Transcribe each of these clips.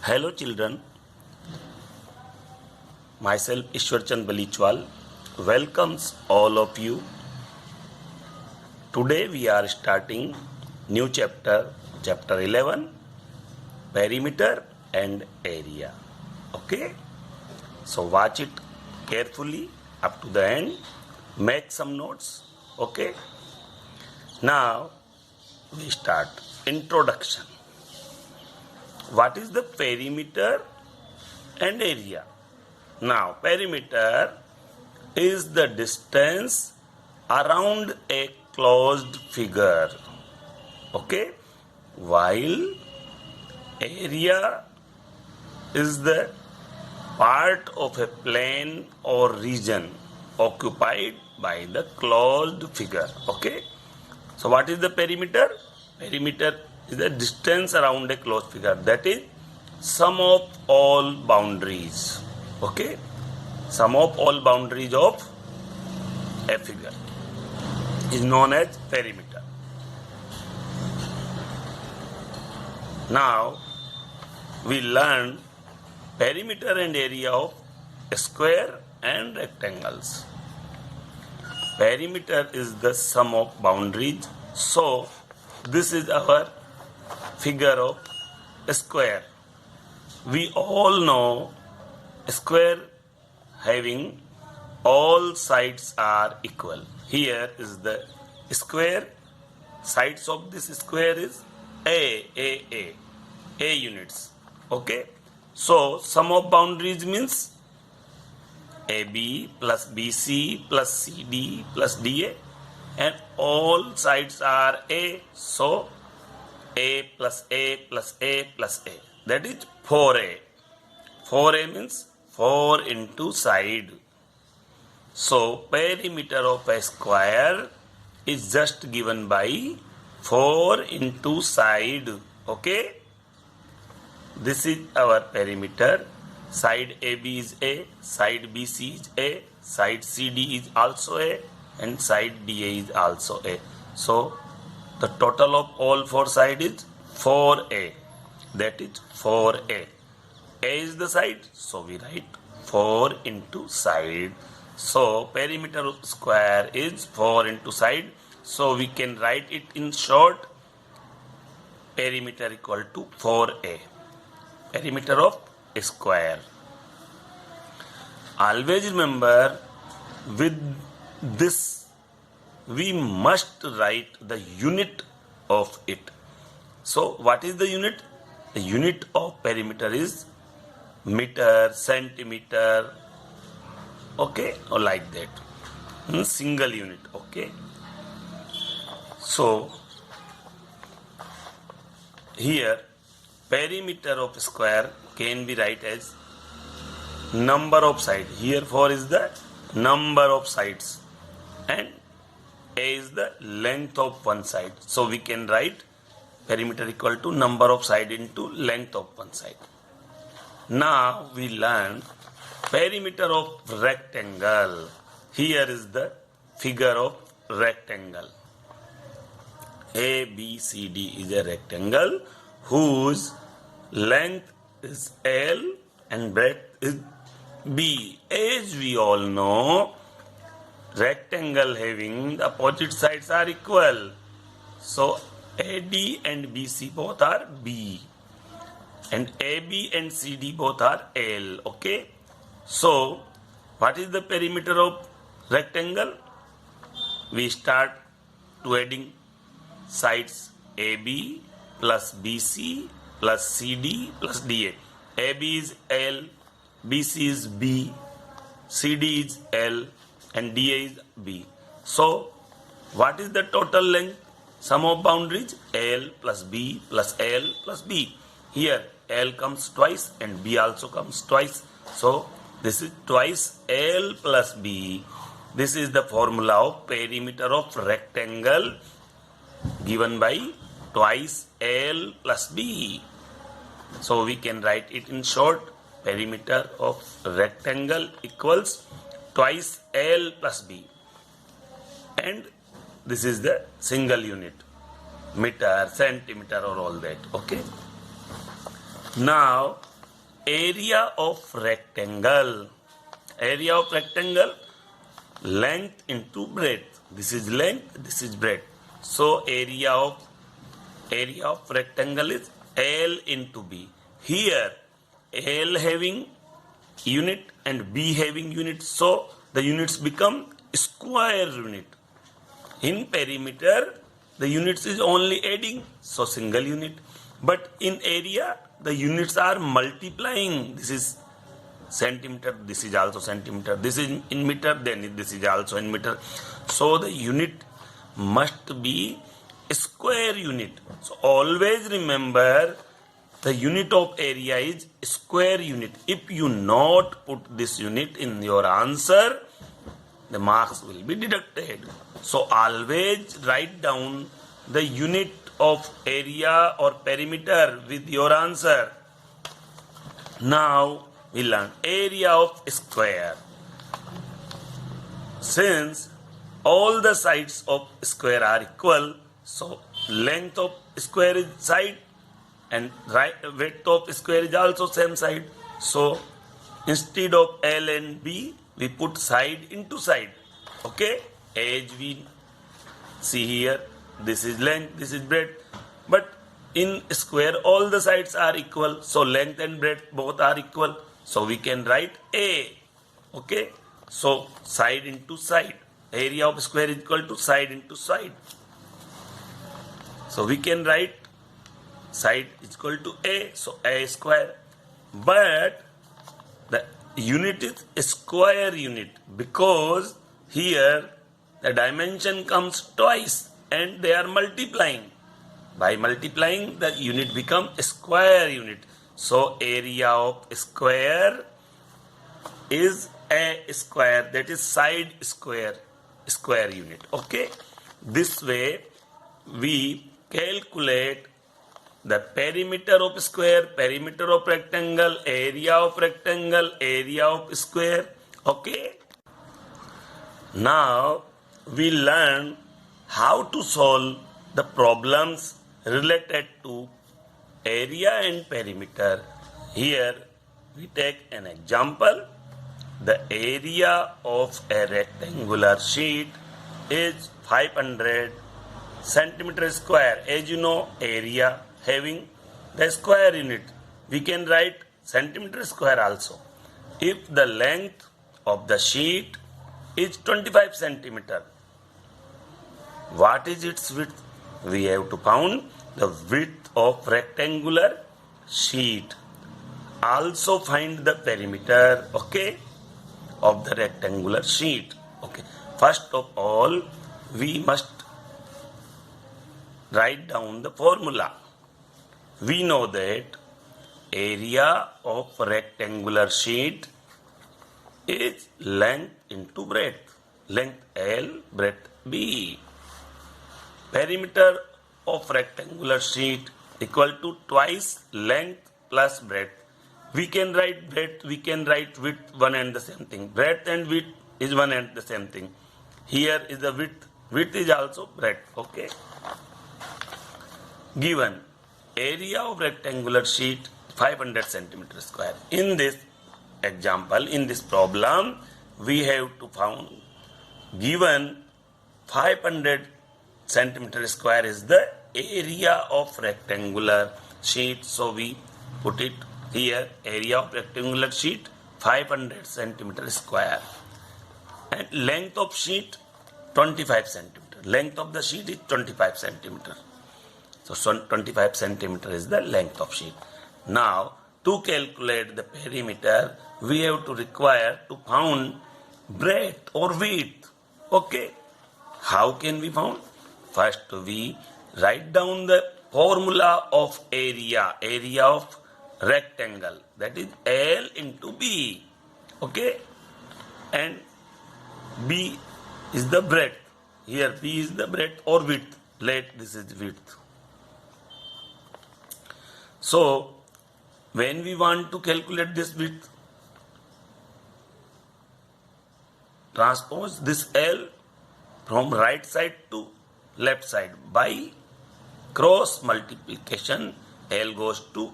Hello children, myself Ishwarchand Balichwal welcomes all of you. Today we are starting new chapter 11, perimeter and area. Okay, so watch it carefully up to the end, make some notes. Okay, now we start. Introduction. What is the perimeter and area? Now, perimeter is the distance around a closed figure. Okay? While area is the part of a plane or region occupied by the closed figure. Okay? So, what is the perimeter? Perimeter is the distance around a closed figure. That is sum of all boundaries. Okay, sum of all boundaries of a figure is known as perimeter. Now we learn perimeter and area of a square and rectangles. Perimeter is the sum of boundaries. So this is our figure of a square. We all know a square having all sides are equal. Here is the square. Sides of this square is A units. Okay. So sum of boundaries means AB plus BC plus CD plus DA, and all sides are A. So A plus A plus A plus A. That is 4A. 4A means 4 into side. So perimeter of a square is just given by 4 into side. Okay. This is our perimeter. Side AB is A, side BC is A, side CD is also A, and side DA is also A. So the total of all four sides is 4A. That is 4A. A is the side, so we write 4 into side. So perimeter of square is 4 into side. So we can write it in short. Perimeter equal to 4A. Perimeter of a square. Always remember, with this we must write the unit of it. So what is the unit? The unit of perimeter is meter, centimeter, okay, or like that. Single unit, okay. So here perimeter of square can be write as number of sides. Here 4 is the number of sides and A is the length of one side. So we can write perimeter equal to number of side into length of one side. Now we learn perimeter of rectangle. Here is the figure of rectangle. ABCD is a rectangle whose length is L and breadth is B. As we all know, rectangle having the opposite sides are equal. So AD and BC both are B, and AB and CD both are L. Okay. So what is the perimeter of rectangle? We start to adding sides AB plus BC plus CD plus DA. AB is L, BC is B, CD is L, and DA is B. So what is the total length? Sum of boundaries L plus B plus L plus B. Here L comes twice and B also comes twice. So this is twice L plus B. This is the formula of perimeter of rectangle given by twice L plus B. So we can write it in short. Perimeter of rectangle equals twice L plus B. And this is the single unit. Meter, centimeter, or all that. Okay. Now area of rectangle. Area of rectangle, length into breadth. This is length, this is breadth. So area of rectangle is L into B. Here L having unit and B having unit, so the units become square unit. In perimeter, the units is only adding, so single unit. But in area, the units are multiplying. This is centimeter, this is also centimeter, this is in meter, then this is also in meter. So the unit must be a square unit. So always remember the unit of area is square unit. If you not put this unit in your answer, the marks will be deducted. So always write down the unit of area or perimeter with your answer. Now we learn area of square. Since all the sides of square are equal, so length of square is side and width of square is also same side. So instead of L and B, we put side into side. Okay, as we see here, this is length, this is breadth. But in square, all the sides are equal. So length and breadth both are equal. So we can write A. Okay, so side into side. Area of square is equal to side into side. So we can write side is equal to A. So A square. But the unit is a square unit because here the dimension comes twice and they are multiplying. By multiplying, the unit become a square unit. So area of square is A square, that is side square unit. Okay, this way we calculate the perimeter of square, perimeter of rectangle, area of rectangle, area of square. Okay, now we learn how to solve the problems related to area and perimeter. Here we take an example. The area of a rectangular sheet is 500 centimeter square. As you know, area having the square unit, we can write centimeter square also. If the length of the sheet is 25 centimeter, what is its width? We have to find the width of rectangular sheet. Also find the perimeter, okay, of the rectangular sheet. Okay, first of all, we must write down the formula. We know that area of rectangular sheet is length into breadth. Length L, breadth B. Perimeter of rectangular sheet equal to twice length plus breadth. We can write breadth, we can write width, one and the same thing. Breadth and width is one and the same thing. Here is the width, width is also breadth. Okay. Given area of rectangular sheet 500 centimeter square. In this example, in this problem, we have to found given 500 centimeter square is the area of rectangular sheet. So we put it here, area of rectangular sheet 500 centimeter square. And length of sheet 25 centimeter. Length of the sheet is 25 centimeter. So 25 centimeter is the length of sheet. Now to calculate the perimeter, we have to require to found breadth or width. Okay. How can we found? First we write down the formula of area of rectangle, that is L into B. Okay, and B is the breadth. Here B is the breadth or width. Let this is width. So when we want to calculate this width, transpose this L from right side to left side by cross multiplication. L goes to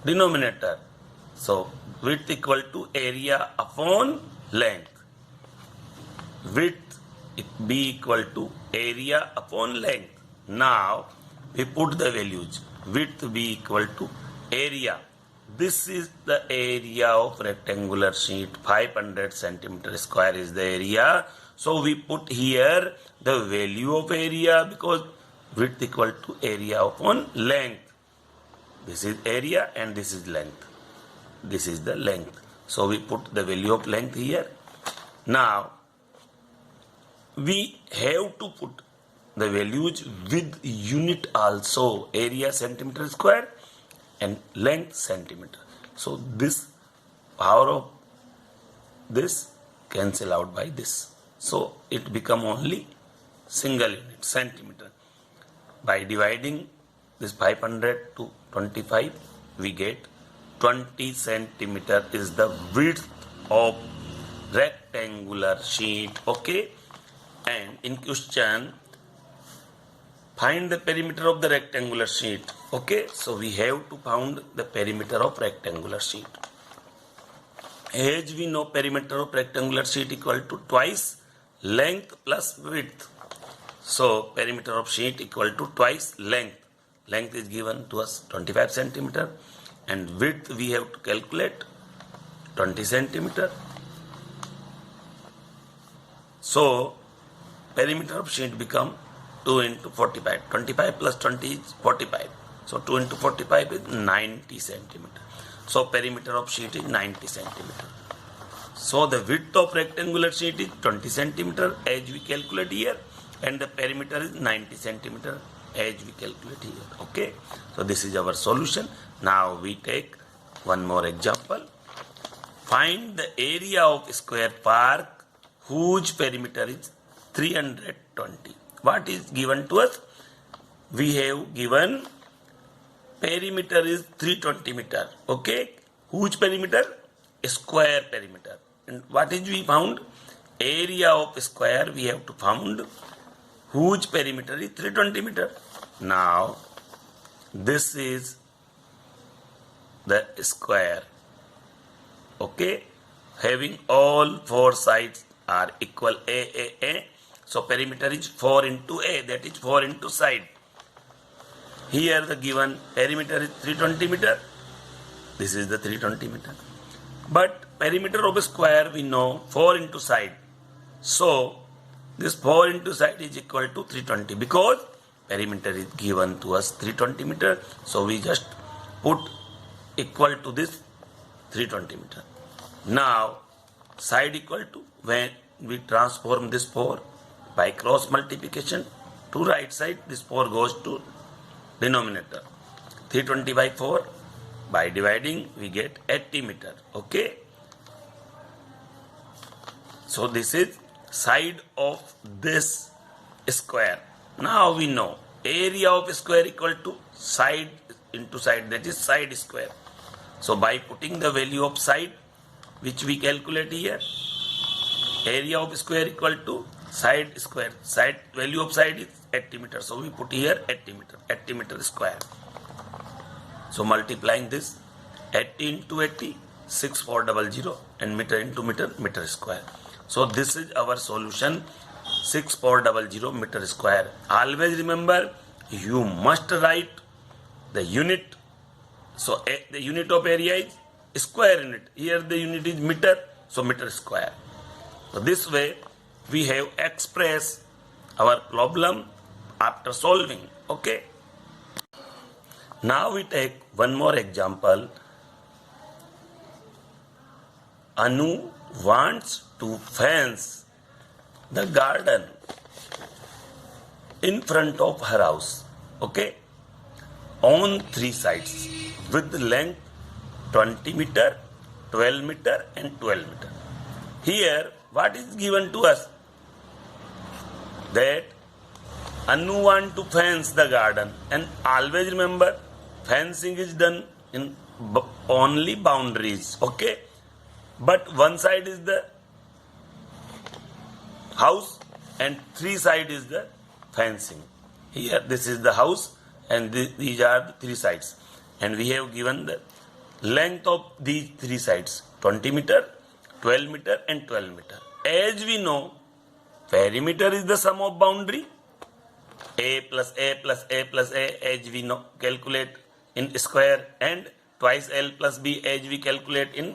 denominator So width equal to area upon length. Width be equal to area upon length. Now we put the values. Width be equal to area. This is the area of rectangular sheet. 500 centimeter square is the area. So we put here the value of area because width equal to area upon length. This is area and this is length. This is the length. So we put the value of length here. Now we have to put the values with unit also. Area centimeter square and length centimeter. So this power of this cancel out by this. So it become only single unit centimeter. By dividing this 500 to 25, we get 20 centimeter is the width of rectangular sheet. Okay. And in question, find the perimeter of the rectangular sheet. Okay, so we have to find the perimeter of rectangular sheet. As we know, perimeter of rectangular sheet equal to twice length plus width. So perimeter of sheet equal to twice length. Length is given to us 25 centimeter and width we have to calculate 20 centimeter. So perimeter of sheet become 2 into 45. 25 plus 20 is 45. So 2 into 45 is 90 centimeter. So perimeter of sheet is 90 centimeter. So the width of rectangular sheet is 20 centimeter as we calculate here, and the perimeter is 90 centimeter as we calculate here. Okay. So this is our solution. Now we take one more example. Find the area of square park whose perimeter is 320. What is given to us? We have given perimeter is 320 meter. Okay. Whose perimeter? Square perimeter. And what is we found? Area of square we have to found whose perimeter is 320 meter. Now this is the square. Okay. Having all four sides are equal A. So perimeter is 4 into A, that is 4 into side. Here the given perimeter is 320 meter. This is the 320 meter. But perimeter of a square we know 4 into side. So this 4 into side is equal to 320 because perimeter is given to us 320 meter. So we just put equal to this 320 meter. Now side equal to, when we transform this 4 by cross multiplication to right side, this 4 goes to denominator. 320 by 4, by dividing we get 80 meter. Okay. So this is side of this square. Now we know area of square equal to side into side, that is side square. So by putting the value of side which we calculate here, area of square equal to side square. Side value of side is 80 meter. So we put here 80 meter square. So multiplying this 80 into 80, 6400, and meter into meter square. So this is our solution, 6400 meter square. Always remember, you must write the unit. So the unit of area is square unit. Here the unit is meter, so meter square. So this way we have expressed our problem after solving. Okay. Now we take one more example. Anu wants to fence the garden in front of her house. Okay. On 3 sides with the length 20 meter, 12 meter and 12 meter. Here what is given to us? That Anu want to fence the garden, and always remember fencing is done in only boundaries. Okay. But one side is the house and 3 side is the fencing. Here this is the house and these are the 3 sides, and we have given the length of these three sides 20 meter, 12 meter and 12 meter. As we know, perimeter is the sum of boundary. A plus A plus A plus A, as we know, calculate in square, and twice L plus B as we calculate in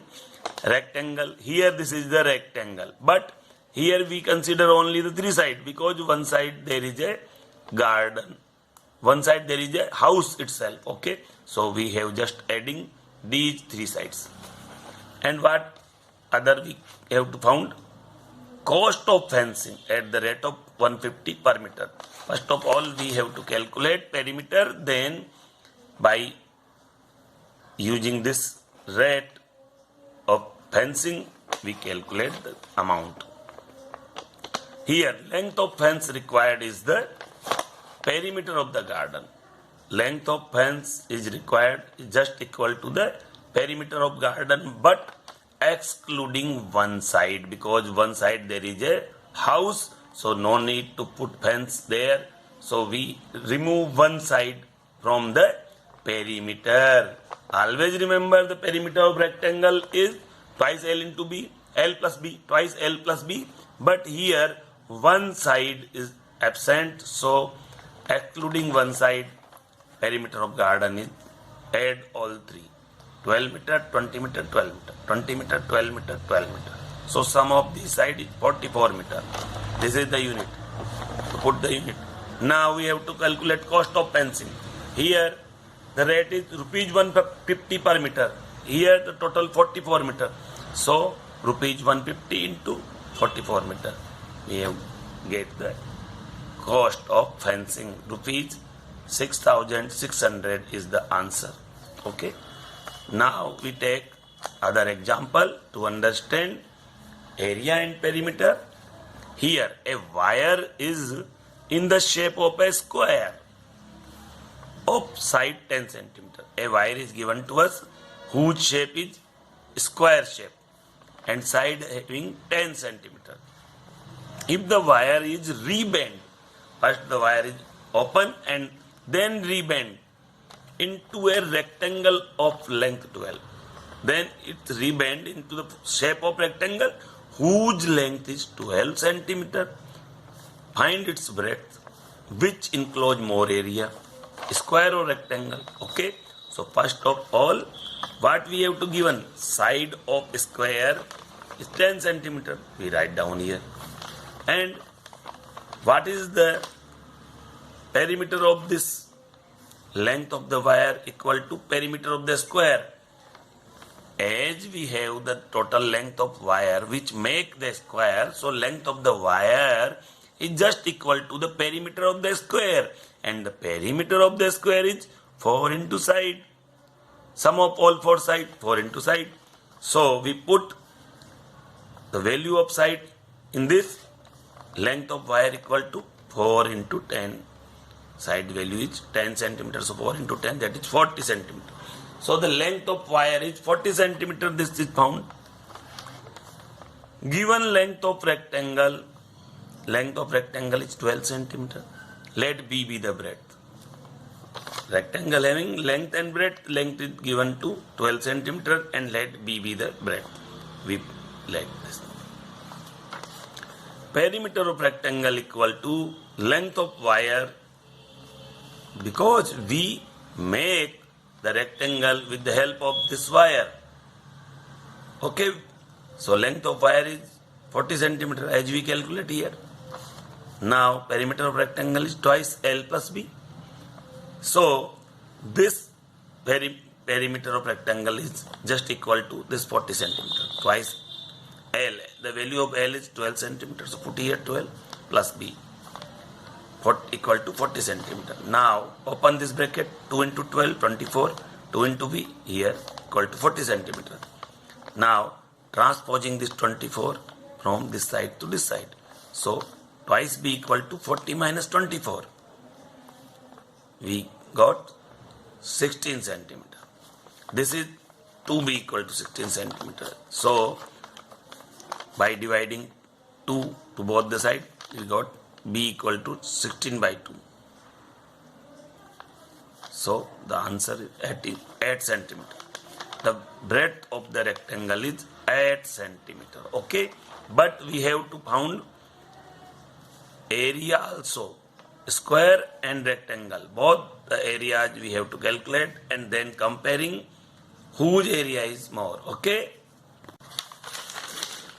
rectangle. Here this is the rectangle, but here we consider only the three sides because one side there is a garden, one side there is a house itself. Okay, so we have just adding these three sides. And what other we have to found? Cost of fencing at the rate of 150 per meter. First of all, we have to calculate perimeter, then by using this rate of fencing we calculate the amount. Here length of fence required is the perimeter of the garden. Length of fence is required is just equal to the perimeter of garden, but excluding one side, because one side there is a house, so no need to put fence there. So we remove one side from the perimeter. Always remember the perimeter of rectangle is twice L into B, L plus B, twice L plus B. But here one side is absent, so excluding one side, perimeter of garden is add all three. 12 meter, 20 meter, 12 meter, 20 meter, 12 meter, 12 meter. So sum of this side is 44 meter. This is the unit. To put the unit. Now we have to calculate cost of fencing. Here the rate is rupees 150 per meter. Here the total 44 meter. So rupees 150 into 44 meter. We have get the cost of fencing. Rupees 6,600 is the answer. Okay. Now we take other example to understand area and perimeter. Here a wire is in the shape of a square of side 10 centimeter. A wire is given to us whose shape is square shape and side having 10 centimeter. If the wire is rebent, first the wire is open and then rebent into a rectangle of length 12. Then it rebend into the shape of rectangle whose length is 12 centimeter. Find its breadth, which enclose more area, square or rectangle. Okay. So first of all, what we have to given? Side of square is 10 centimeter. We write down here. And what is the perimeter of this? Length of the wire equal to perimeter of the square. As we have the total length of wire which make the square, so length of the wire is just equal to the perimeter of the square, and the perimeter of the square is 4 into side. Sum of all 4 side, 4 into side. So we put the value of side in this. Length of wire equal to 4 into 10. Side value is 10 centimeters, so 4 into 10, that is 40 centimeters. So the length of wire is 40 centimeters, this is found. Given length of rectangle is 12 centimeters. Let B be the breadth. Rectangle having length and breadth, length is given to 12 centimeters and let B be the breadth. We like this. Perimeter of rectangle equal to length of wire, because we make the rectangle with the help of this wire. Okay, so length of wire is 40 centimeter as we calculate here. Now perimeter of rectangle is twice L plus B. So this perimeter of rectangle is just equal to this 40 centimeter twice L. The value of L is 12 centimeters. So put here 12 plus B. Equal to 40 centimeter. Now open this bracket. 2 into 12, 24. 2 into B here equal to 40 centimeter. Now transposing this 24 from this side to this side. So twice B equal to 40 minus 24. We got 16 centimeter. This is 2B equal to 16 centimeter. So by dividing 2 to both the sides, we got B equal to 16 by 2. So the answer is 8 centimeter. the breadth of the rectangle is 8 centimeter. Okay, but we have to found area also, square and rectangle, both the areas we have to calculate, and then comparing whose area is more. Okay,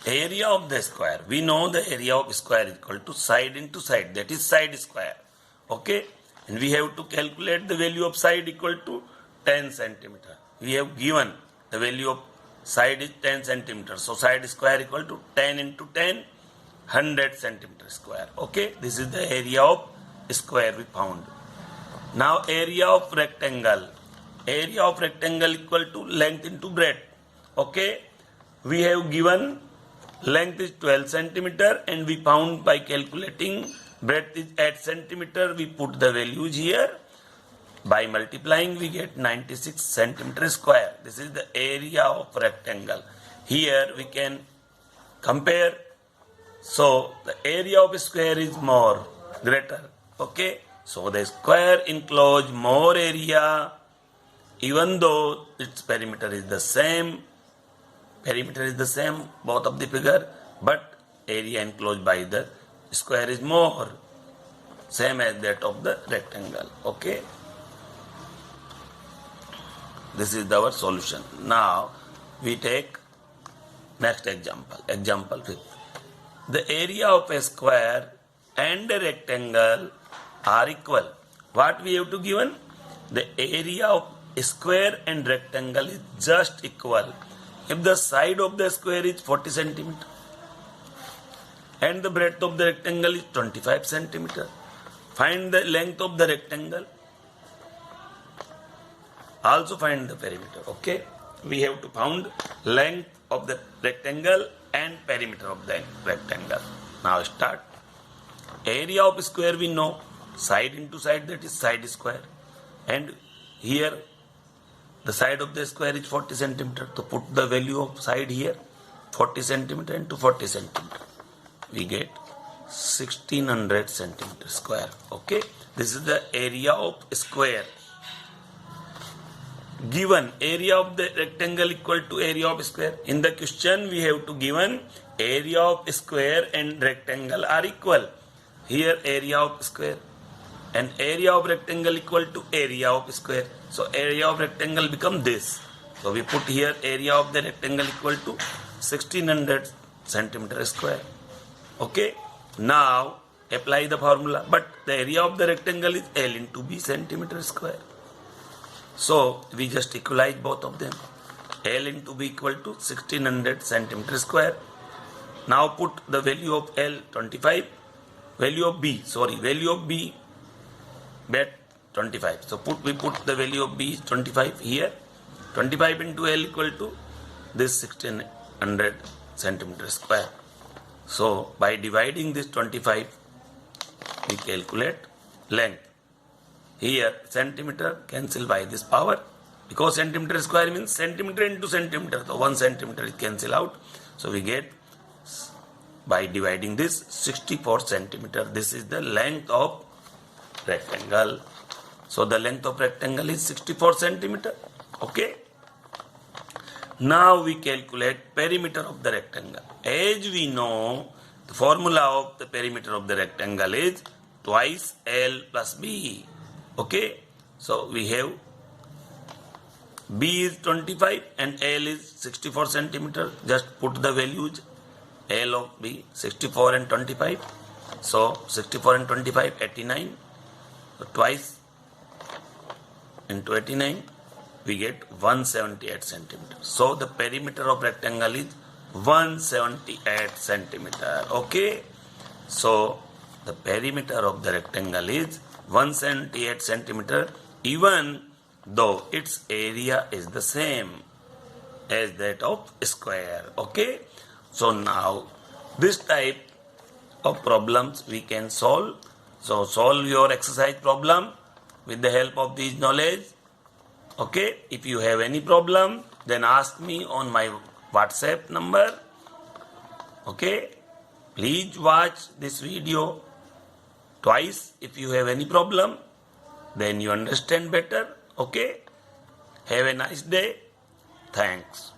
area of the square, we know the area of square is equal to side into side, that is side square. Okay, and we have to calculate the value of side equal to 10 centimeter. We have given the value of side is 10 centimeter, so side square equal to 10 into 10, 100 centimeter square. Okay, this is the area of square we found. Now area of rectangle, area of rectangle equal to length into breadth. Okay, we have given length is 12 centimeter and we found by calculating breadth is 8 centimeter. We put the values here. By multiplying we get 96 centimeter square. This is the area of rectangle. Here we can compare. So the area of square is more, greater. Okay, so the square enclose more area even though its perimeter is the same. Perimeter is the same, both of the figure, but area enclosed by the square is more, same as that of the rectangle. Okay, this is our solution. Now we take next example, example 5. The area of a square and a rectangle are equal. What we have to given? The area of a square and rectangle is just equal if the side of the square is 40 centimeter and the breadth of the rectangle is 25 centimeter. Find the length of the rectangle. Also find the perimeter. Okay, we have to find length of the rectangle and perimeter of the rectangle. Now start. Area of square we know, side into side, that is side square, and here the side of the square is 40 centimeter. To put the value of side here, 40 centimeter into 40 centimeter, we get 1600 centimeter square. Okay, this is the area of square. Given area of the rectangle equal to area of square. In the question we have to given area of square and rectangle are equal. Here area of square and area of rectangle equal to area of square. So area of rectangle become this. So we put here area of the rectangle equal to 1600 centimeter square. Okay, now apply the formula, but the area of the rectangle is L into B centimeter square. So we just equalize both of them. L into B equal to 1600 centimeter square. Now put the value of L 25, value of B bet 25. So we put the value of B 25 here. 25 into L equal to this 1600 centimeter square. So by dividing this 25, we calculate length. Here centimeter cancel by this power, because centimeter square means centimeter into centimeter, so 1 centimeter is cancel out. So we get, by dividing this, 64 centimeter. This is the length of rectangle. So the length of rectangle is 64 centimeter. Okay. Now we calculate perimeter of the rectangle. As we know, the formula of the perimeter of the rectangle is twice L plus B. Okay, so we have B is 25 and L is 64 centimeter. Just put the values. L of B 64 and 25. So 64 and 25 89. So twice into 89 we get 178 centimeter. So the perimeter of rectangle is 178 centimeter. Okay, so the perimeter of the rectangle is 178 centimeter, even though its area is the same as that of square. Okay, so now this type of problems we can solve. So solve your exercise problem with the help of this knowledge. Okay, if you have any problem, then ask me on my WhatsApp number. Okay, please watch this video twice. If you have any problem, then you understand better. Okay, have a nice day. Thanks.